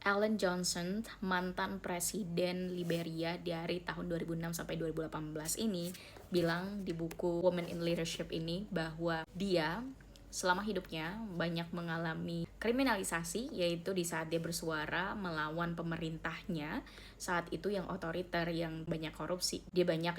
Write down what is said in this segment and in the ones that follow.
Ellen Johnson, mantan presiden Liberia dari tahun 2006 sampai 2018 ini, bilang di buku Women in Leadership ini bahwa dia selama hidupnya banyak mengalami kriminalisasi, yaitu di saat dia bersuara melawan pemerintahnya saat itu yang otoriter, yang banyak korupsi. Dia banyak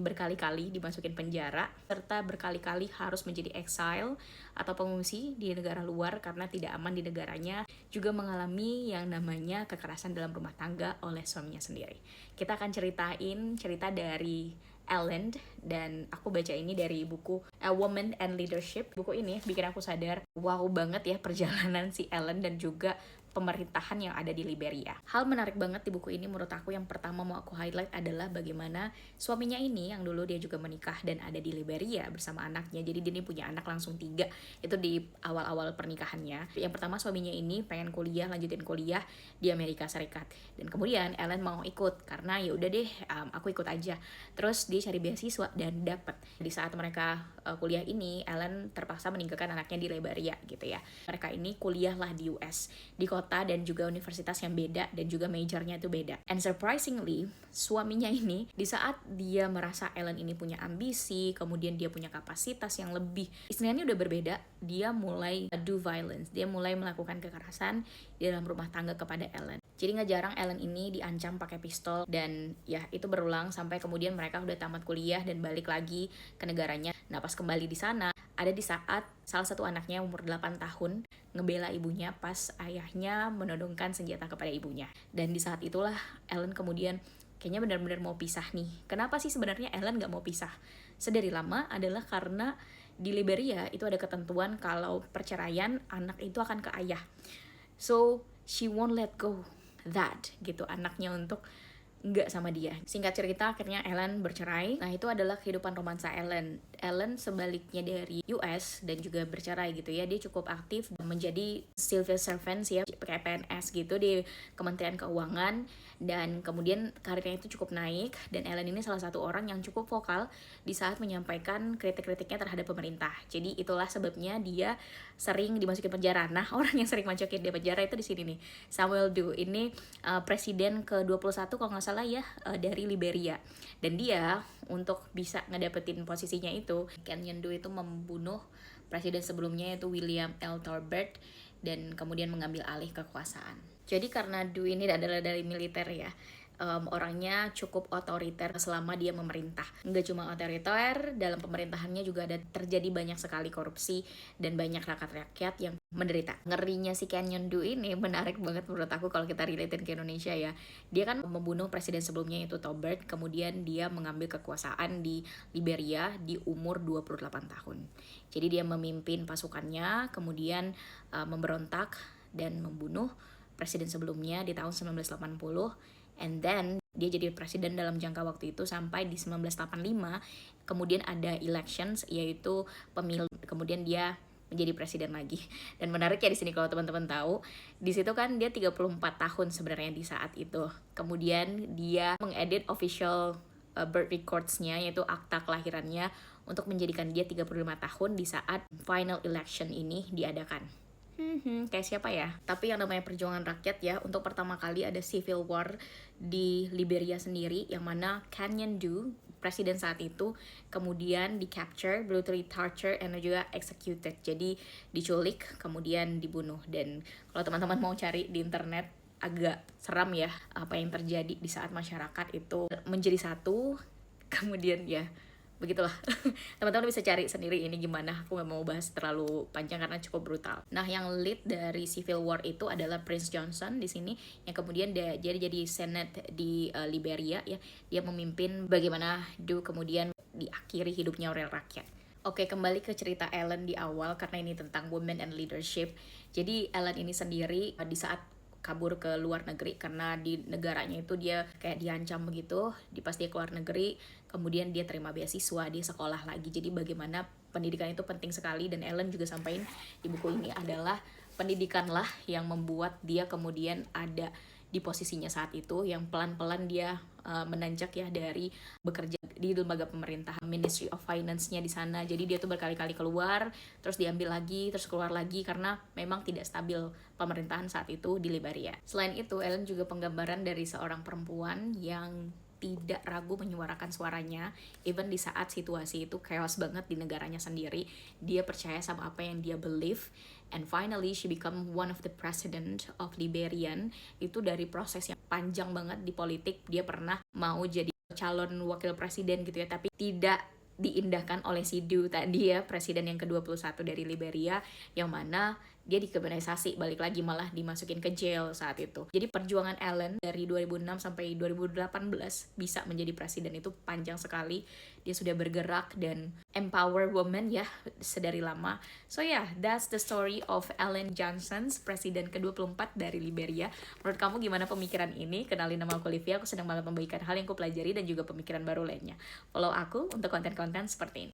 berkali-kali dimasukin penjara, serta berkali-kali harus menjadi exile atau pengungsi di negara luar karena tidak aman di negaranya. Juga mengalami yang namanya kekerasan dalam rumah tangga oleh suaminya sendiri. Kita akan ceritain cerita dari Ellen, dan aku baca ini dari buku A Woman and Leadership. Buku ini bikin aku sadar, wow banget ya perjalanan si Ellen dan juga pemerintahan yang ada di Liberia. Hal menarik banget di buku ini menurut aku, yang pertama mau aku highlight adalah bagaimana suaminya ini, yang dulu dia juga menikah dan ada di Liberia bersama anaknya. Jadi dia ini punya anak langsung 3, itu di awal-awal pernikahannya. Yang pertama, suaminya ini pengen lanjutin kuliah di Amerika Serikat, dan kemudian Ellen mau ikut karena ya udah deh, aku ikut aja. Terus dia cari beasiswa dan dapat. Di saat mereka kuliah ini, Ellen terpaksa meninggalkan anaknya di Liberia gitu ya. Mereka ini kuliahlah di US, di kota dan juga universitas yang beda, dan juga majornya itu beda. And surprisingly, suaminya ini di saat dia merasa Ellen ini punya ambisi, kemudian dia punya kapasitas yang lebih, istilahnya udah berbeda, dia mulai do violence, dia mulai melakukan kekerasan di dalam rumah tangga kepada Ellen. Jadi nggak jarang Ellen ini diancam pakai pistol, dan ya itu berulang sampai kemudian mereka udah tamat kuliah dan balik lagi ke negaranya. Nah pas kembali di sana, ada di saat salah satu anaknya umur 8 tahun ngebela ibunya pas ayahnya menodongkan senjata kepada ibunya. Dan di saat itulah Ellen kemudian kayaknya benar-benar mau pisah nih. Kenapa sih sebenarnya Ellen nggak mau pisah sedari lama? Adalah karena di Liberia itu ada ketentuan kalau perceraian anak itu akan ke ayah. So she won't let go that gitu, anaknya untuk nggak sama dia. Singkat cerita, akhirnya Ellen bercerai. Nah itu adalah kehidupan romansa Ellen. Ellen sebaliknya dari US dan juga bercerai gitu ya, dia cukup aktif menjadi civil servant ya, kayak PNS gitu di Kementerian Keuangan, dan kemudian karirnya itu cukup naik. Dan Ellen ini salah satu orang yang cukup vokal di saat menyampaikan kritik-kritiknya terhadap pemerintah. Jadi itulah sebabnya dia sering dimasukin penjara. Nah orang yang sering masukin dia penjara itu di sini nih, Samuel Doe. Ini presiden ke-21 kalau nggak salah ya, dari Liberia. Dan dia untuk bisa ngedapetin posisinya itu, Kenyon Doe itu membunuh presiden sebelumnya yaitu William L. Tolbert, dan kemudian mengambil alih kekuasaan. Jadi karena Doe ini adalah dari militer ya, orangnya cukup otoriter selama dia memerintah. Nggak cuma otoriter, dalam pemerintahannya juga ada terjadi banyak sekali korupsi dan banyak rakyat-rakyat yang menderita. Ngerinya si Kenyon Doe ini menarik banget menurut aku kalau kita relatein ke Indonesia ya. Dia kan membunuh presiden sebelumnya yaitu Tolbert, kemudian dia mengambil kekuasaan di Liberia di umur 28 tahun. Jadi dia memimpin pasukannya, kemudian memberontak dan membunuh presiden sebelumnya di tahun 1980. And then dia jadi presiden dalam jangka waktu itu sampai di 1985. Kemudian ada elections, yaitu pemilu, kemudian dia menjadi presiden lagi. Dan menarik ya di sini kalau teman-teman tahu, di situ kan dia 34 tahun sebenarnya di saat itu. Kemudian dia mengedit official birth records-nya, yaitu akta kelahirannya, untuk menjadikan dia 35 tahun di saat final election ini diadakan. Kayak siapa ya? Tapi yang namanya perjuangan rakyat ya, untuk pertama kali ada civil war di Liberia sendiri, yang mana Kenyon Doe, presiden saat itu, kemudian di capture, brutally torture, and juga executed. Jadi diculik, kemudian dibunuh. Dan kalau teman-teman mau cari di internet, agak seram ya apa yang terjadi di saat masyarakat itu menjadi satu. Kemudian ya begitulah. Teman-teman bisa cari sendiri ini gimana, aku nggak mau bahas terlalu panjang karena cukup brutal. Nah yang lead dari civil war itu adalah Prince Johnson di sini, yang kemudian dia jadi senate di Liberia ya. Dia memimpin bagaimana Doe kemudian diakhiri hidupnya oleh rakyat. Oke, kembali ke cerita Ellen di awal karena ini tentang women and leadership. Jadi Ellen ini sendiri di saat kabur ke luar negeri karena di negaranya itu dia kayak diancam begitu, pas dia keluar negeri kemudian dia terima beasiswa, dia sekolah lagi. Jadi bagaimana pendidikan itu penting sekali, dan Ellen juga sampaikan di buku ini adalah pendidikanlah yang membuat dia kemudian ada di posisinya saat itu, yang pelan-pelan dia menanjak ya dari bekerja di lembaga pemerintah, Ministry of Finance-nya di sana. Jadi dia tuh berkali-kali keluar, terus diambil lagi, terus keluar lagi karena memang tidak stabil pemerintahan saat itu di Liberia. Selain itu, Ellen juga penggambaran dari seorang perempuan yang tidak ragu menyuarakan suaranya, even di saat situasi itu chaos banget di negaranya sendiri. Dia percaya sama apa yang dia believe, and finally she become one of the president of Liberian. Itu dari proses yang panjang banget di politik. Dia pernah mau jadi calon wakil presiden gitu ya, tapi tidak diindahkan oleh si Du tadi ya, presiden yang ke-21 dari Liberia, yang mana dia dikriminalisasi, balik lagi malah dimasukin ke jail saat itu. Jadi perjuangan Ellen dari 2006 sampai 2018 bisa menjadi presiden itu panjang sekali. Dia sudah bergerak dan empower women ya sedari lama. So yeah, that's the story of Ellen Johnson, presiden ke-24 dari Liberia. Menurut kamu gimana pemikiran ini? Kenalin, nama aku Olivia, aku sedang banget membagikan hal yang aku pelajari dan juga pemikiran baru lainnya. Follow aku untuk konten-konten seperti ini.